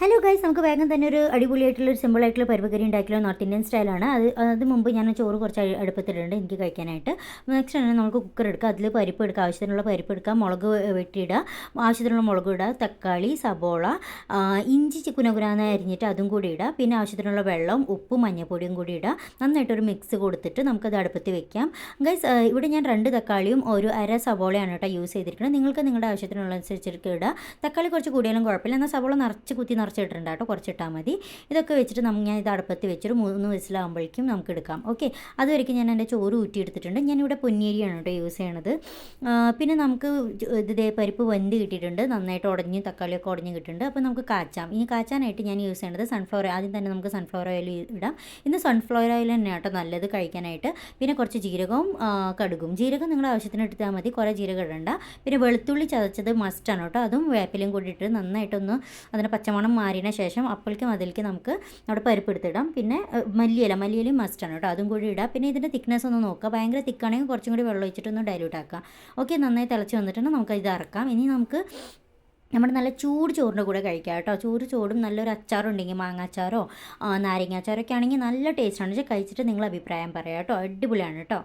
Hello guys, നമുക്ക് വേഗം തന്നെ ഒരു അടിപൊളിയായിട്ടുള്ള ഒരു സിമ്പിളായിട്ടുള്ള പരിപ്പ് കറി ഉണ്ടാക്കിയുള്ള നോർത്ത് ഇന്ത്യൻ സ്റ്റൈലാണ്. അത് മുമ്പ് ഞാൻ ചോറ് കുറച്ച് അടുപ്പത്തിട്ടുണ്ട് എനിക്ക് കഴിക്കാനായിട്ട്. നെക്സ്റ്റ് ആണ് നമുക്ക് കുക്കർ എടുക്കുക, അതിൽ പരിപ്പ് എടുക്കുക, ആവശ്യത്തിനുള്ള പരിപ്പ് എടുക്കുക, മുളക് വെട്ടിയിടുക, ആവശ്യത്തിനുള്ള മുളക് ഇടുക, തക്കാളി, സബോള, ഇഞ്ചി കുനകുനാന്ന് അരിഞ്ഞിട്ട് അതും കൂടി ഇടുക, പിന്നെ ആവശ്യത്തിനുള്ള വെള്ളം, ഉപ്പും മഞ്ഞൾപ്പൊടിയും കൂടി ഇടുക. നന്നായിട്ടൊരു മിക്സ് കൊടുത്തിട്ട് നമുക്കത് അടുപ്പത്ത് വെക്കാം. ഗൈസ്, ഇവിടെ ഞാൻ 2 തക്കാളിയും ഒരു അര സബോളയാണ് കേട്ടോ യൂസ് ചെയ്തിരിക്കുന്നത്. നിങ്ങൾക്ക് നിങ്ങളുടെ ആവശ്യത്തിനുള്ളതനുസരിച്ചിട്ട് ഇടുക. തക്കാളി കുറച്ച് കൂടിയാലും കുഴപ്പമില്ല, എന്നാൽ സബോള നിറച്ചിട്ടുണ്ട് കേട്ടോ, കുറച്ചിട്ടാൽ മതി. ഇതൊക്കെ വെച്ചിട്ട് ഞാൻ ഇത് അടുപ്പത്ത് വെച്ചിട്ട് 3 വിസിലാകുമ്പോഴേക്കും നമുക്ക് എടുക്കാം. ഓക്കെ, അതുവരെയ്ക്കും ഞാൻ എൻ്റെ ചോറ് ഊറ്റിയെടുത്തിട്ടുണ്ട്. ഞാനിവിടെ പൊന്നിയരിയാണ് കേട്ടോ യൂസ് ചെയ്യണത്. പിന്നെ നമുക്ക് ഇതേ പരിപ്പ് വെന്ത് കിട്ടിയിട്ടുണ്ട്, നന്നായിട്ട് ഉടഞ്ഞ് തക്കാളിയൊക്കെ ഉടഞ്ഞ് കിട്ടിയിട്ടുണ്ട്. അപ്പോൾ നമുക്ക് കാച്ചാം. ഇനി കാച്ചാനായിട്ട് ഞാൻ യൂസ് ചെയ്യേണ്ടത് സൺഫ്ലവർ. ആദ്യം തന്നെ നമുക്ക് സൺഫ്ലവർ ഓയിൽ ഇടാം. ഇന്ന് സൺഫ്ലവർ ഓയിൽ തന്നെ കേട്ടോ നല്ലത് കഴിക്കാനായിട്ട്. പിന്നെ കുറച്ച് ജീരകവും കടുകും. ജീരകം നിങ്ങളുടെ ആവശ്യത്തിന് എടുത്താൽ മതി, കുറേ ജീരകം ഇടണ്ട. പിന്നെ വെളുത്തുള്ളി ചതച്ചത് മസ്റ്റാണ് കേട്ടോ, അതും വേപ്പിലയും കൂടി ഇട്ട് നന്നായിട്ടൊന്ന് അതിന് പച്ചമണം മാറിയതിന് ശേഷം അപ്പോഴേക്കും അതിലേക്ക് നമുക്ക് നമ്മുടെ പരിപ്പ് എടുത്തിടാം. പിന്നെ മല്ലിയിലയും മസ്റ്റാണ് കേട്ടോ, അതും കൂടി ഇടാം. പിന്നെ ഇതിൻ്റെ തിക്നെസ് ഒന്ന് നോക്കുക, ഭയങ്കര തിക്കാണെങ്കിൽ കുറച്ചും കൂടി വെള്ളം ഒഴിച്ചിട്ടൊന്ന് ഡൈല്യൂട്ട് ആക്കാം. ഓക്കെ, നന്നായി തിളച്ച് വന്നിട്ടുണ്ട്, നമുക്ക് ഇത് ഇറക്കാം. ഇനി നമുക്ക് നമ്മുടെ നല്ല ചൂട് ചോറിൻ്റെ കൂടെ കഴിക്കാം കേട്ടോ. ചോറും നല്ലൊരു അച്ചാറുണ്ടെങ്കിൽ മാങ്ങ അച്ചാറോ നാരങ്ങ അച്ചാറോ ഒക്കെ ആണെങ്കിൽ നല്ല ടേസ്റ്റാണ്. കഴിച്ചിട്ട് നിങ്ങൾ അഭിപ്രായം പറയാം കേട്ടോ, അടിപൊളിയാണ് കേട്ടോ.